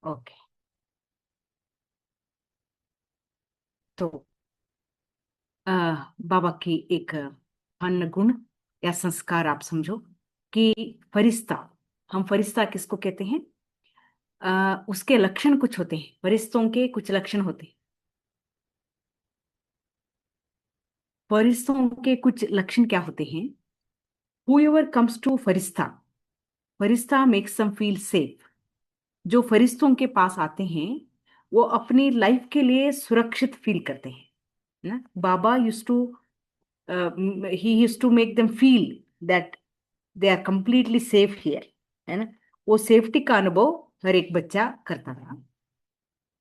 Okay. तो अ, बाबा की एक अन्य गुण या संस्कार आप समझो कि फरिश्ता। हम फरिश्ता किसको कहते हैं? उसके लक्षण कुछ होते हैं, फरिश्तों के कुछ लक्षण होते हैं। फरिश्तों के कुछ लक्षण क्या होते हैं? whoever comes to Firishta, Firishta makes them feel safe. जो फरिश्तों के पास आते हैं वो अपनी लाइफ के लिए सुरक्षित फील करते हैं ना। Baba use to he used to make them feel that they are completely safe here, है ना। वो सेफ्टी का अनुभव हर एक बच्चा करता था।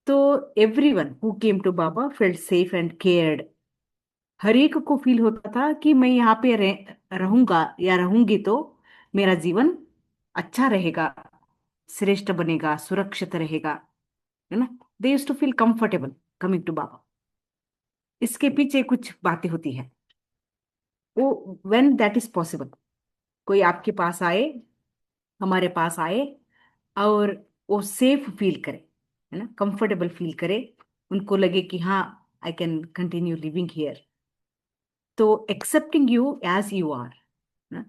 तो everyone who came to Baba felt safe and cared. हर एक को फील होता था कि मैं यहाँ पे रहूंगा या रहूंगी तो मेरा जीवन अच्छा रहेगा, श्रेष्ठ बनेगा, सुरक्षित रहेगा, है ना। They used to feel comfortable coming to Baba. इसके पीछे कुछ बातें होती है। वो व्हेन दैट इज पॉसिबल, कोई आपके पास आए, हमारे पास आए और वो सेफ फील करे, है ना, कंफर्टेबल फील करे, उनको लगे कि हाँ I can continue living here. तो accepting you as you are ना,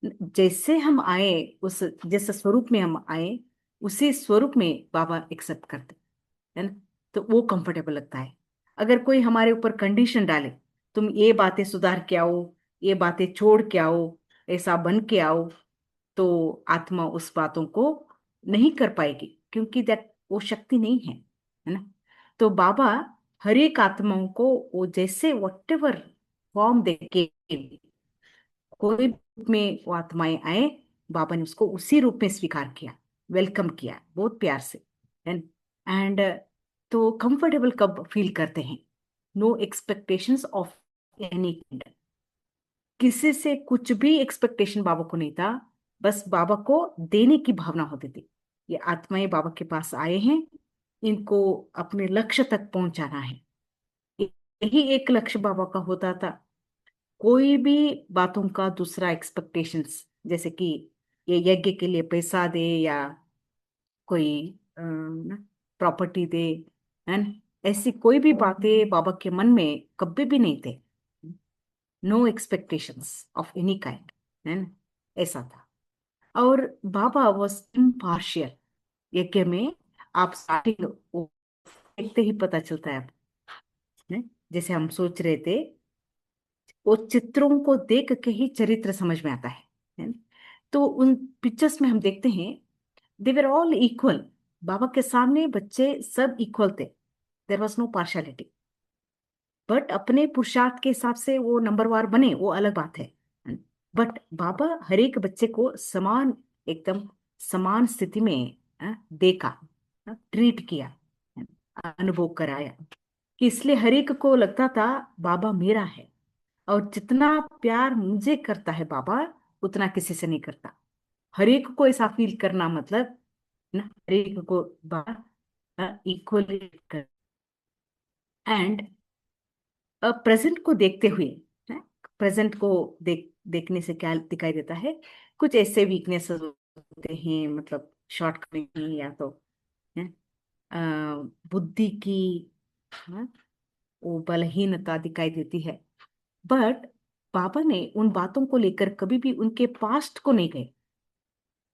जैसे हम आए, उस जैसे स्वरूप में हम आए उसी स्वरूप में बाबा एक्सेप्ट करते, है ना। तो वो कंफर्टेबल लगता है। अगर कोई हमारे ऊपर कंडीशन डाले, तुम ये बातें सुधार के आओ, ये बातें छोड़ के आओ, ऐसा बन के आओ, तो आत्मा उस बातों को नहीं कर पाएगी, क्योंकि दैट वो शक्ति नहीं है ना। तो बाबा हर एक आत्माओं को वो जैसे वट एवर फॉर्म देके, कोई रूप में वो आत्माएं आए, बाबा ने उसको उसी रूप में स्वीकार किया, वेलकम किया बहुत प्यार से। एंड तो कंफर्टेबल कब फील करते हैं? नो एक्सपेक्टेशंस ऑफ एनी, किसी से कुछ भी एक्सपेक्टेशन बाबा को नहीं था। बस बाबा को देने की भावना होती थी। ये आत्माएं बाबा के पास आए हैं, इनको अपने लक्ष्य तक पहुंचाना है। यही एक लक्ष्य बाबा का होता था। कोई भी बातों का दूसरा एक्सपेक्टेशंस, जैसे कि ये यज्ञ के लिए पैसा दे या कोई प्रॉपर्टी दे, है ना, ऐसी कोई भी बातें बाबा के मन में कभी भी नहीं थे। No expectations of any kind, है ना, ऐसा था। और बाबा वॉज इम्पार्शियल। यज्ञ में आप स्टार्टिंग देखते ही पता चलता है, है? जैसे हम सोच रहे थे, वो चित्रों को देख के ही चरित्र समझ में आता है ना? तो उन पिक्चर्स में हम देखते हैं दे वर ऑल इक्वल। बाबा के सामने बच्चे सब इक्वल थे, there was no partiality. But अपने पुरुषार्थ के हिसाब से वो नंबरवार बने, वो अलग बात है। बट बाबा हर एक बच्चे को समान, एकदम समान स्थिति में देखा, ट्रीट किया, अनुभव कराया, कि इसलिए हर एक को लगता था बाबा मेरा है। और जितना प्यार मुझे करता है बाबा, उतना किसी से नहीं करता। हर एक को ऐसा फील करना मतलब ना, हर एक को बाबा इक्वली कर। एंड प्रेजेंट को देखते हुए, प्रेजेंट को देखने से क्या दिखाई देता है? कुछ ऐसे वीकनेसेस होते हैं, मतलब शॉर्टकमिंग या तो है, बुद्धि की, हाँ, वो बलहीनता दिखाई देती है। बट पापा ने उन बातों को लेकर कभी भी उनके पास्ट को नहीं गए,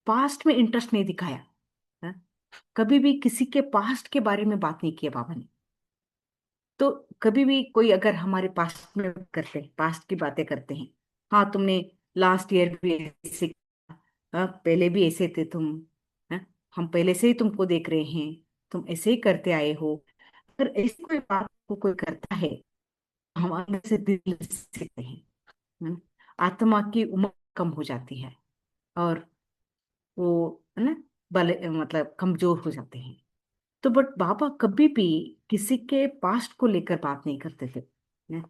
पास्ट में इंटरेस्ट नहीं दिखाया, हाँ? कभी भी किसी के पास्ट के बारे में बात नहीं किया पापा ने। तो कभी भी कोई अगर हमारे पास्ट में करते हैं, पास्ट की बातें करते हैं, हाँ तुमने लास्ट ईयर भी ऐसे किया, हाँ, पहले भी ऐसे थे तुम, हाँ, हम पहले से ही तुमको देख रहे हैं, तुम ऐसे ही करते आए हो। अगर ऐसी कोई बात को कोई करता है, हम अंदर से दिल से सीखते हैं, है ना? आत्मा की उम्र कम हो जाती है और वो, है ना, बल मतलब कमजोर हो जाते हैं। तो बट बाबा कभी भी किसी के पास्ट को लेकर बात नहीं करते थे ना।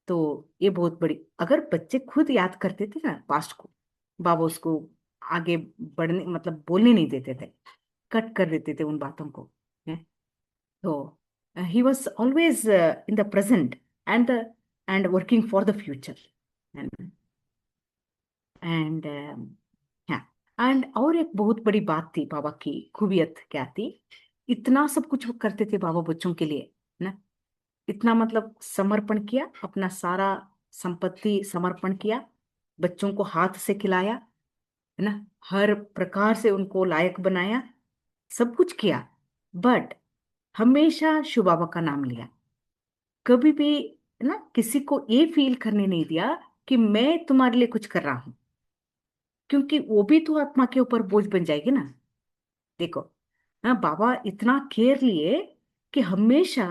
तो ये बहुत बड़ी, अगर बच्चे खुद याद करते थे ना पास्ट को, बाबा उसको आगे बढ़ने मतलब बोलने नहीं देते थे, कट कर देते थे उन बातों को, है? तो he was always in the present and the end working for the future. And हाँ, एंड और एक बहुत बड़ी बात थी बाबा की खूबियत क्या थी? इतना सब कुछ वो करते थे बाबा बच्चों के लिए, ना। इतना मतलब समर्पण किया, अपना सारा संपत्ति समर्पण किया, बच्चों को हाथ से खिलाया, है ना, हर प्रकार से उनको लायक बनाया, सब कुछ किया। बट हमेशा शिव बाबा का नाम लिया, कभी भी, है ना, किसी को ये फील करने नहीं दिया कि मैं तुम्हारे लिए कुछ कर रहा हूं, क्योंकि वो भी तो आत्मा के ऊपर बोझ बन जाएगी ना। देखो, हाँ, बाबा इतना केयर लिए कि हमेशा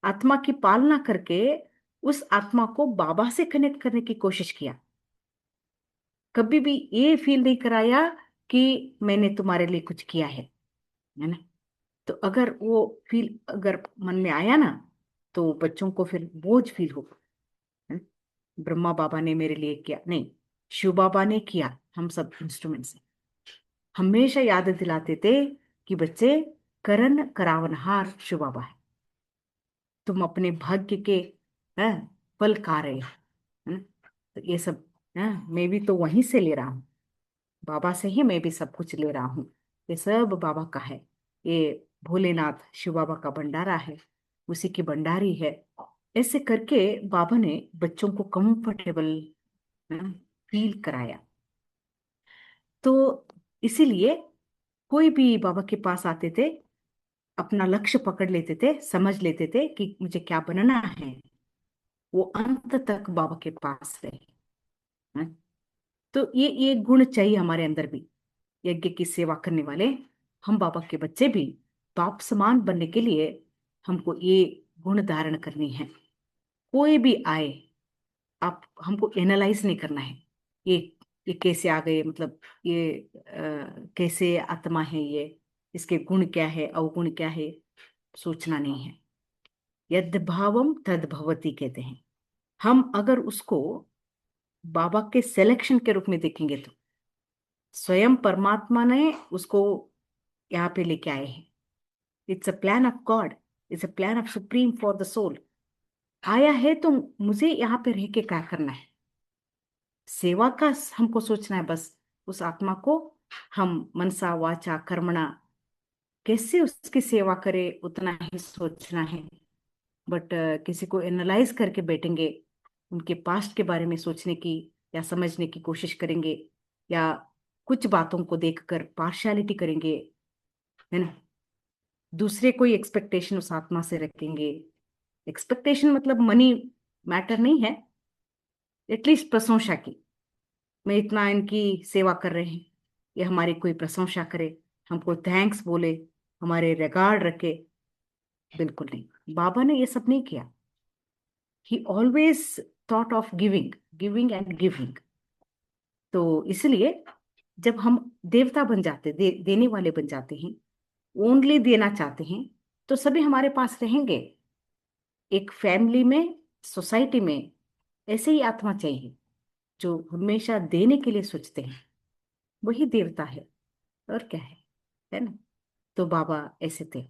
आत्मा की पालना करके उस आत्मा को बाबा से कनेक्ट करने की कोशिश किया। कभी भी ये फील नहीं कराया कि मैंने तुम्हारे लिए कुछ किया है ना। तो अगर वो फील अगर मन में आया ना, तो बच्चों को फिर बोझ फील होगा, है? ब्रह्मा बाबा ने मेरे लिए किया नहीं, शिव बाबा ने किया, हम सब इंस्ट्रूमेंट से हमेशा याद दिलाते थे कि बच्चे, करण करावनहार शिव बाबा है, तुम अपने भाग्य के, हैं, फल खा रहे हो, है ना। तो ये सब, मैं भी तो वहीं से ले रहा हूँ, बाबा से ही मैं भी सब कुछ ले रहा हूँ, ये सब बाबा का है, ये भोलेनाथ शिव बाबा का भंडारा है, उसी की भंडारी है। ऐसे करके बाबा ने बच्चों को कंफर्टेबल फील कराया। तो इसीलिए कोई भी बाबा के पास आते थे, अपना लक्ष्य पकड़ लेते थे, समझ लेते थे कि मुझे क्या बनना है, वो अंत तक बाबा के पास रहे, हैं? तो ये गुण चाहिए हमारे अंदर भी, यज्ञ की सेवा करने वाले हम बाबा के बच्चे भी बाप समान बनने के लिए हमको ये गुण धारण करनी है। कोई भी आए, आप हमको एनालाइज नहीं करना है, ये ये कैसे आ गए, मतलब ये कैसे आत्मा है ये, इसके गुण क्या है, अवगुण क्या है, सोचना नहीं है। यद भावम तद भवती कहते हैं। हम अगर उसको बाबा के सिलेक्शन के रूप में देखेंगे तो स्वयं परमात्मा ने उसको यहाँ पे लेके आए हैं। It's a plan of God, it's a plan of supreme for the soul. आया है तो मुझे यहाँ पे रह के क्या करना है, सेवा का हमको सोचना है बस। उस आत्मा को हम मनसा वाचा कर्मणा कैसे उसकी सेवा करें उतना ही सोचना है। बट किसी को एनालाइज करके बैठेंगे, उनके पास्ट के बारे में सोचने की या समझने की कोशिश करेंगे, या कुछ बातों को देखकर पार्शियलिटी करेंगे, है ना, दूसरे कोई एक्सपेक्टेशन उस आत्मा से रखेंगे। एक्सपेक्टेशन मतलब मनी मैटर नहीं है, एटलीस्ट प्रशंसा की, मैं इतना इनकी सेवा कर रहे हैं, ये हमारी कोई प्रशंसा करे, हमको थैंक्स बोले, हमारे रिगार्ड रखे। बिल्कुल नहीं, बाबा ने ये सब नहीं किया। ही always thought of giving, giving and giving. तो इसलिए जब हम देवता बन जाते, देने वाले बन जाते हैं, ओनली देना चाहते हैं, तो सभी हमारे पास रहेंगे। एक फैमिली में, सोसाइटी में ऐसे ही आत्मा चाहिए जो हमेशा देने के लिए सोचते हैं, वही देवता है, और क्या है ना। तो बाबा ऐसे थे।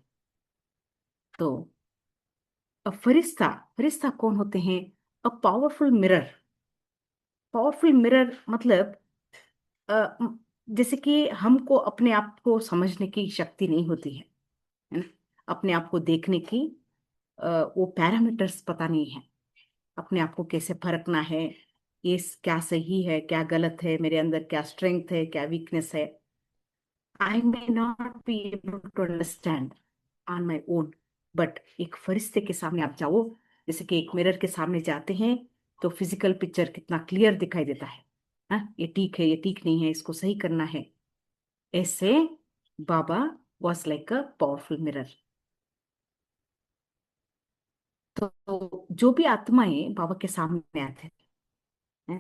तो अब फरिश्ता, फरिश्ता कौन होते हैं? अ पावरफुल मिरर। पावरफुल मिरर मतलब अ, म- जैसे कि हमको अपने आप को समझने की शक्ति नहीं होती है ना, अपने आप को देखने की वो पैरामीटर्स पता नहीं है, अपने आप को कैसे परखना है, ये क्या सही है क्या गलत है, मेरे अंदर क्या स्ट्रेंथ है क्या वीकनेस है। I may not be able to understand on my own. But एक फरिश्ते के सामने आप जाओ, जैसे कि एक मिरर के सामने जाते हैं, तो फिजिकल पिक्चर कितना क्लियर दिखाई देता है, हाँ, ये ठीक है ये ठीक नहीं है, इसको सही करना है। ऐसे Baba was like a powerful mirror. तो जो भी आत्माएं बाबा के सामने आते हैं,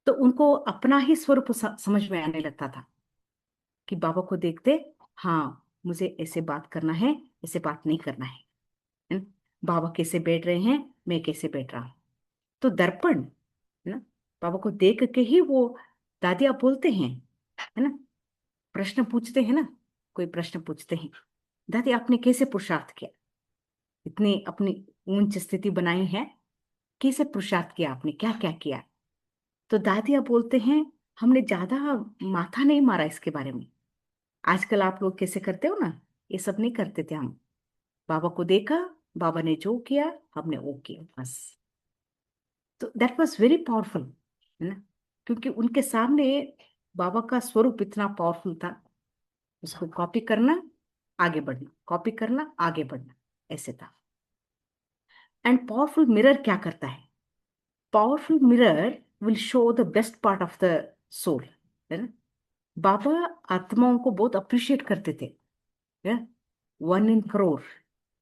तो उनको अपना ही स्वरूप समझ में आने लगता था, कि बाबा को देखते, हाँ मुझे ऐसे बात करना है, ऐसे बात नहीं करना है ना? बाबा कैसे बैठ रहे हैं, मैं कैसे बैठ रहा हूँ। तो दर्पण, है ना, बाबा को देख के ही वो दादी आप बोलते हैं, है ना, प्रश्न पूछते हैं ना, कोई प्रश्न पूछते हैं, दादी आपने कैसे पुरुषार्थ किया, इतनी अपनी ऊंच स्थिति बनाई है, कैसे पुरुषार्थ किया आपने, क्या क्या किया। तो दादी आप बोलते हैं, हमने ज्यादा माथा नहीं मारा इसके बारे में। आजकल आप लोग कैसे करते हो ना, ये सब नहीं करते थे हम। बाबा को देखा, बाबा ने जो किया हमने वो किया बस। तो दैट वाज वेरी पावरफुल, है ना, क्योंकि उनके सामने बाबा का स्वरूप इतना पावरफुल था। उसको कॉपी करना, आगे बढ़ना, कॉपी करना, आगे बढ़ना, ऐसे था। एंड पावरफुल मिरर क्या करता है? Powerful mirror will show the best part of the soul, है ना। बाबा आत्माओं को बहुत अप्रिशिएट करते थे। 1 in crore,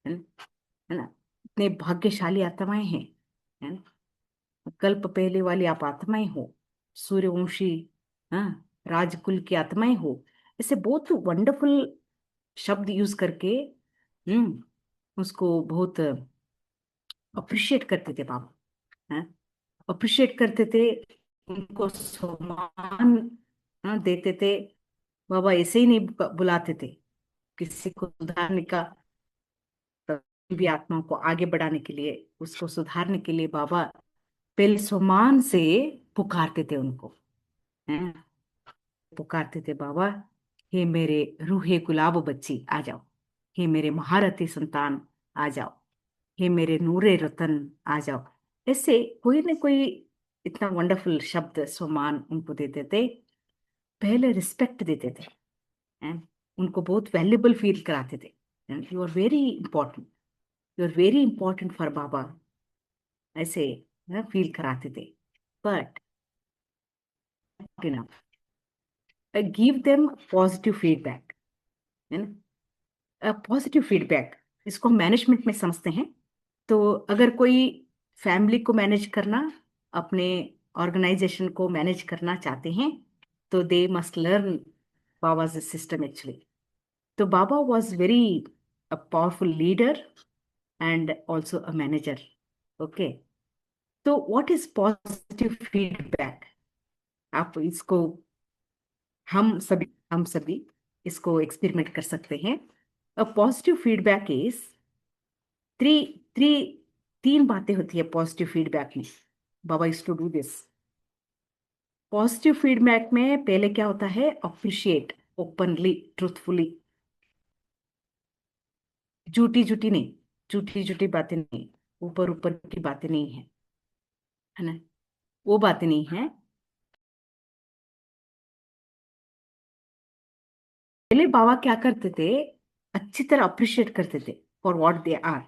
है ना, है ना। इतने भाग्यशाली आत्माएं हैं, है ना। कल्प पहले वाली आप आत्माएं हो, सूर्यवंशी, हाँ, राजकुल की आत्माएं हो, ऐसे बहुत वंडरफुल शब्द यूज करके उसको बहुत अप्रिशिएट करते थे बाबा, हैं, अप्रिशिएट करते थे, उनको सम्मान, हाँ, देते थे। बाबा ऐसे ही नहीं बुलाते थे किसी को सुधारने का, भी आत्मा को आगे बढ़ाने के लिए, उसको सुधारने के लिए बाबा पहले सम्मान से पुकारते थे उनको, हैं, पुकारते थे बाबा, हे मेरे रूहे गुलाब बच्ची आ जाओ, हे मेरे महारथी संतान आ जाओ, हे मेरे नूरे रतन आ जाओ। ऐसे कोई न कोई इतना वंडरफुल शब्द सम्मान उनको देते थे। पहले रिस्पेक्ट देते थे, हैं, उनको बहुत वैल्यूबल फील कराते थे। You are very important, you are very important for Baba, ऐसे फील कराते थे। But give them positive feedback, है ना। पॉजिटिव फीडबैक, इसको मैनेजमेंट में समझते हैं। तो अगर कोई फैमिली को मैनेज करना, अपने ऑर्गेनाइजेशन को मैनेज करना चाहते हैं, तो they must learn Baba's system actually. तो Baba was very a powerful leader and also a manager. Okay, तो व्हाट इज पॉजिटिव फीडबैक? आप इसको, हम सभी इसको एक्सपेरिमेंट कर सकते हैं। A positive feedback is three three तीन बातें होती है पॉजिटिव फीडबैक में। Baba used to do this. Positive feedback में पहले क्या होता है? अप्रिशिएट ओपनली, ट्रूथफुली, झूठी झूठी नहीं, झूठी झूठी बातें नहीं, ऊपर ऊपर की बातें नहीं है ना, वो बातें नहीं है। पहले बाबा क्या करते थे? अच्छी तरह अप्रिशिएट करते थे फॉर व्हाट दे आर,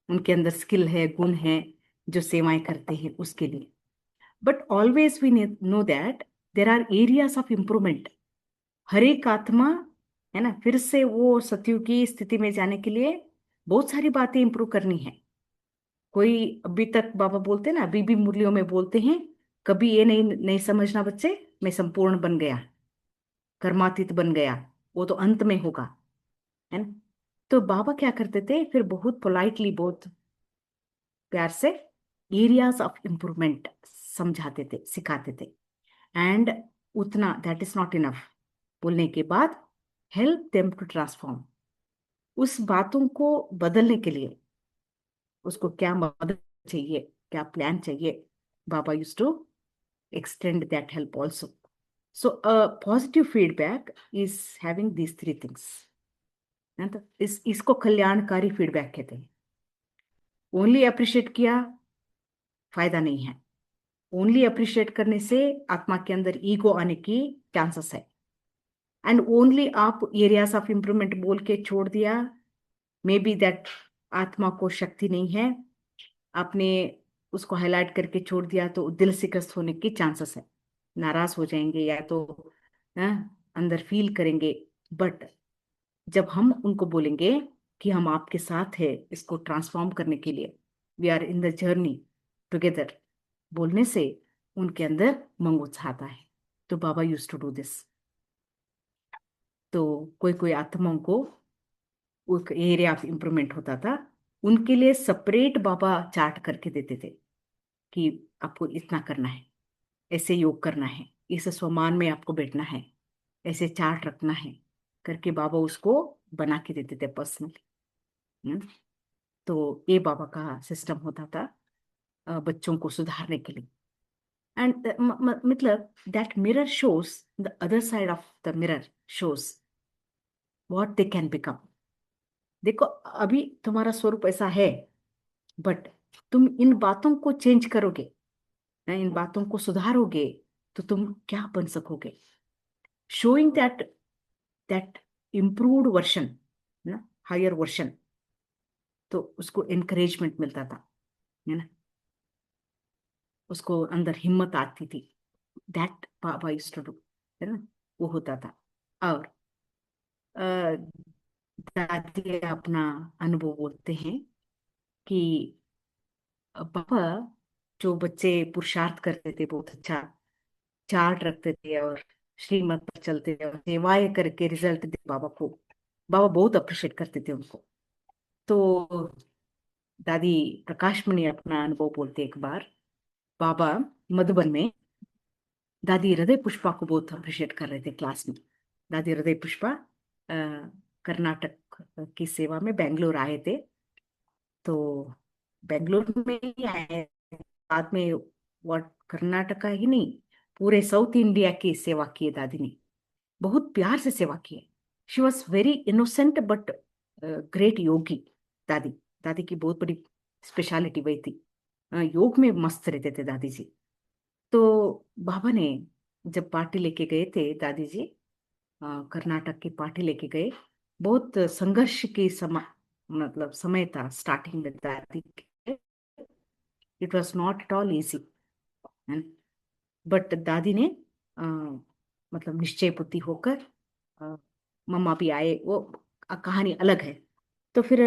उनके अंदर स्किल है, गुण है, जो सेवाएं करते हैं उसके लिए। But always we know that there are areas of improvement. हर एक आत्मा, है ना, फिर से वो सतयुग की स्थिति में जाने के लिए बहुत सारी बातें इंप्रूव करनी है। कोई अभी तक बाबा बोलते हैं ना, अभी भी मुरलियों में बोलते हैं, कभी ये नहीं नहीं समझना बच्चे, मैं संपूर्ण बन गया, कर्मातीत बन गया, वो तो अंत में होगा, है ना। तो बाबा क्या करते थे फिर? बहुत पोलाइटली, बहुत प्यार से एरियाज ऑफ इम्प्रूवमेंट समझाते थे, सिखाते थे। एंड उतना, दैट इज नॉट इनफ, बोलने के बाद हेल्प देम टू ट्रांसफॉर्म, उस बातों को बदलने के लिए उसको क्या मदद चाहिए, क्या प्लान चाहिए, Baba use to extend that help also. So a positive feedback is having these three things, है तो इसको कल्याणकारी फीडबैक कहते हैं। ओनली अप्रिशिएट किया, फायदा नहीं है। ओनली अप्रिशिएट करने से आत्मा के अंदर ईगो आने की चांसेस है। एंड ओनली आप एरियाज ऑफ इंप्रूवमेंट बोल के छोड़ दिया, मे बी दैट आत्मा को शक्ति नहीं है, आपने उसको हाईलाइट करके छोड़ दिया, तो दिल शिकस्त होने की चांसेस है, नाराज हो जाएंगे या तो अंदर फील करेंगे। बट जब हम उनको बोलेंगे कि हम आपके साथ है इसको ट्रांसफॉर्म करने के लिए, we are in the journey together, बोलने से उनके अंदर मंग उत्साह आता है। तो बाबा यूज टू डू दिस। तो कोई कोई आत्माओं को एक एरिया ऑफ इम्प्रूवमेंट होता था, उनके लिए सेपरेट बाबा चार्ट करके देते थे कि आपको इतना करना है, ऐसे योग करना है, इस स्वमान में आपको बैठना है, ऐसे चार्ट रखना है, करके बाबा उसको बना के देते थे पर्सनली। तो ये बाबा का सिस्टम होता था बच्चों को सुधारने के लिए। एंड मतलब that mirror shows the other side of the mirror, shows what they can become. देखो, अभी तुम्हारा स्वरूप ऐसा है, बट तुम इन बातों को चेंज करोगे, इन बातों को सुधारोगे, तो तुम क्या बन सकोगे। शोइंग दैट इम्प्रूव्ड वर्शन, ना, हायर वर्शन, तो उसको एनकरेजमेंट मिलता था, है ना, उसको अंदर हिम्मत आती थी। दैट बाबा यूज्ड टू डू, है ना, वो होता था। और अ, दादी अपना अनुभव बोलते हैं कि पापा, जो बच्चे पुरुषार्थ करते थे, बहुत अच्छा चार्ट रखते थे और श्रीमत पर चलते थे और सेवाएं करके रिजल्ट दे बाबा को, बाबा बहुत अप्रिशिएट करते थे उनको। तो दादी प्रकाशमणि अपना अनुभव बोलते एक बार, बाबा मधुबन में दादी हृदय पुष्पा को बहुत अप्रिशिएट कर रहे थे क्लास में। दादी हृदय पुष्पा कर्नाटक की सेवा में बेंगलोर आए थे। तो बेंगलोर में ही आए, बाद में what कर्नाटका ही नहीं, पूरे साउथ इंडिया की सेवा की है दादी ने, बहुत प्यार से सेवा की है। She was very innocent but great yogi. दादी दादी की बहुत बड़ी स्पेशलिटी वही थी। योग में मस्त रहते थे दादी जी। तो बाबा ने जब पार्टी लेके गए थे दादी जी, कर्नाटक की पार्टी लेके गए, बहुत संघर्ष की मतलब समय था स्टार्टिंग में दादी के। It was not at all easy, but दादी ने मतलब निश्चय बुद्धि होकर, अ, मम्मा भी आए, वो कहानी अलग है। तो फिर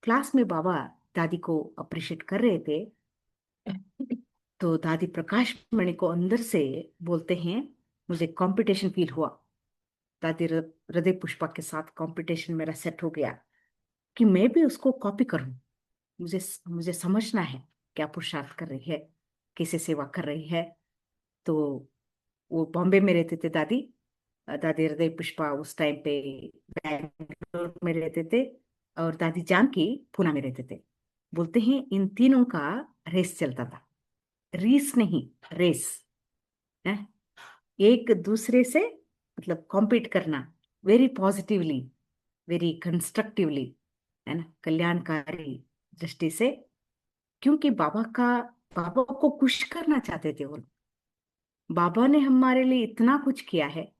क्लास में बाबा दादी को अप्रिशिएट कर रहे थे। तो दादी प्रकाश मणि को अंदर से बोलते हैं, मुझे कंपटीशन फील हुआ। दादी हृदय पुष्पा के साथ कंपटीशन मेरा सेट हो गया कि मैं भी उसको कॉपी करूं। मुझे मुझे समझना है क्या पुरुषार्थ कर रही है, कैसे सेवा कर रही है। तो वो बॉम्बे में रहते थे दादी। दादी हृदय पुष्पा उस टाइम पे बैंगलोर में रहते थे, और दादी जानकी पूना में रहते थे। बोलते हैं इन तीनों का रेस चलता था, रीस नहीं, रेस है, एक दूसरे से मतलब कॉम्पीट करना, वेरी पॉजिटिवली, वेरी कंस्ट्रक्टिवली, है ना, कल्याणकारी दृष्टि से। क्योंकि बाबा को खुश करना चाहते थे वो लोग। बाबा ने हमारे लिए इतना कुछ किया है,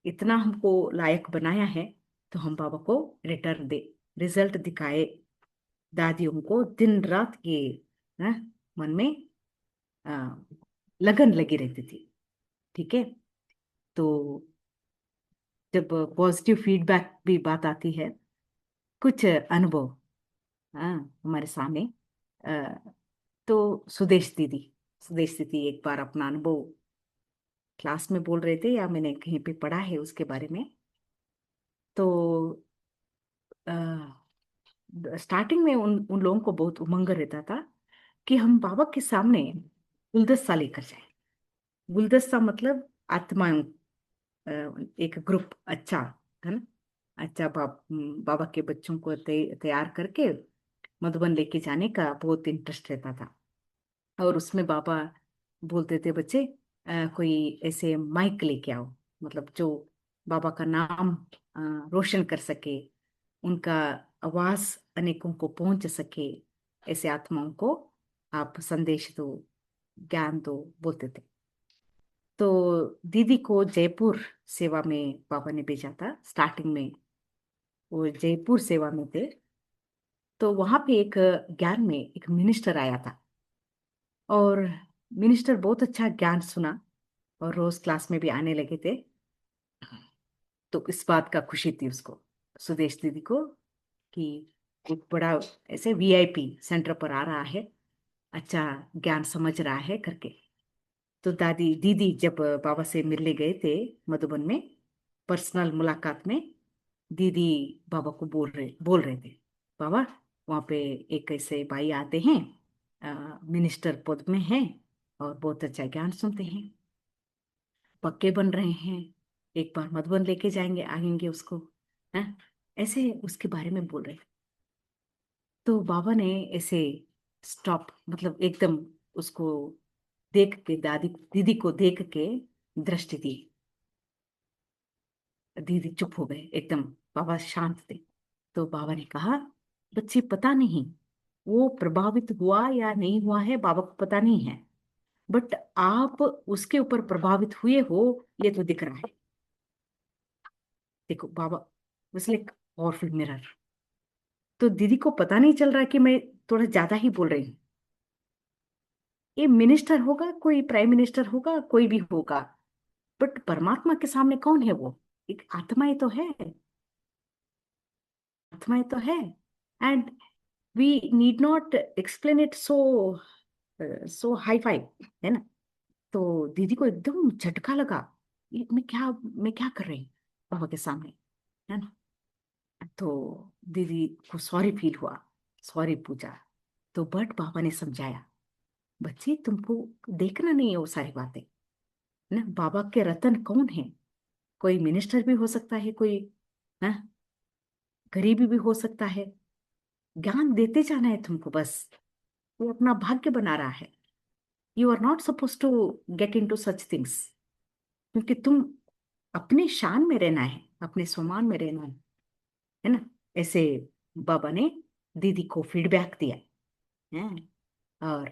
इतना हमको लायक बनाया है, तो हम बाबा को रिटर्न दे, रिजल्ट दिखाए। दादियों को दिन रात ये ना, मन में आ, लगन लगी रहती थी। ठीक है। तो जब पॉजिटिव फीडबैक भी बात आती है, कुछ अनुभव, हाँ, हमारे सामने, अ, तो सुदेश दीदी एक बार अपना अनुभव क्लास में बोल रहे थे, या मैंने कहीं पे पढ़ा है उसके बारे में। तो स्टार्टिंग में उन उन लोगों को बहुत उमंग रहता था कि हम बाबा के सामने गुलदस्ता लेकर जाए। गुलदस्ता मतलब आत्माओं, एक ग्रुप, अच्छा, है ना, अच्छा बाबा के बच्चों को तैयार करके मधुबन लेके जाने का बहुत इंटरेस्ट रहता था। और उसमें बाबा बोलते थे, बच्चे कोई ऐसे माइक लेके आओ, मतलब जो बाबा का नाम रोशन कर सके, उनका आवाज अनेकों को पहुंच सके, ऐसे आत्माओं को आप संदेश दो, ज्ञान दो, बोलते थे। तो दीदी को जयपुर सेवा में पापा ने भेजा था स्टार्टिंग में। वो जयपुर सेवा में थे। तो वहां पे एक ज्ञान में एक मिनिस्टर आया था, और मिनिस्टर बहुत अच्छा ज्ञान सुना, और रोज क्लास में भी आने लगे थे। तो इस बात का खुशी थी उसको, सुदेश दीदी को, कि एक बड़ा ऐसे वीआईपी सेंटर पर आ रहा है, अच्छा ज्ञान समझ रहा है करके। तो दादी दीदी जब बाबा से मिलने गए थे मधुबन में, पर्सनल मुलाकात में, दीदी बाबा को बोल रहे थे, बाबा वहाँ पे एक ऐसे भाई आते हैं, मिनिस्टर पद में हैं, और बहुत अच्छा ज्ञान सुनते हैं, पक्के बन रहे हैं, एक बार मधुबन लेके जाएंगे, आएंगे उसको, है, ऐसे उसके बारे में बोल रहे थे। तो बाबा ने ऐसे स्टॉप, मतलब एकदम उसको देख के, दादी दीदी को देख के दृष्टि दी। दीदी चुप हो गए एकदम, बाबा शांत थे। तो बाबा ने कहा, बच्चे पता नहीं वो प्रभावित हुआ या नहीं हुआ है, बाबा को पता नहीं है, बट आप उसके ऊपर प्रभावित हुए हो, ये तो दिख रहा है। देखो बाबा, लाइक पावरफुल मिरर। तो दीदी को पता नहीं चल रहा कि मैं थोड़ा ज्यादा ही बोल रही हूँ। ये मिनिस्टर होगा, कोई प्राइम मिनिस्टर होगा, कोई भी होगा, बट परमात्मा के सामने कौन है वो? एक आत्माएं तो है, आत्माएं तो है। And we need not explain it so so hi-fi, है ना? तो दीदी को एकदम झटका लगा, ये मैं क्या कर रही हूँ बाबा के सामने, है ना? तो दीदी को सॉरी फील हुआ, सॉरी पूछा। तो बट बाबा ने समझाया, बच्चे तुमको देखना नहीं है वो सारी बातें, ना? बाबा के रतन कौन है? कोई मिनिस्टर भी हो सकता है, कोई ना, गरीबी भी हो सकता है। ज्ञान देते जाना है तुमको बस। वो अपना भाग्य बना रहा है। You are not suppose to get into such things, क्योंकि तुम अपने शान में रहना है, अपने स्वमान में रहना है ना? ऐसे बाबा ने दीदी को फीडबैक दिया है। और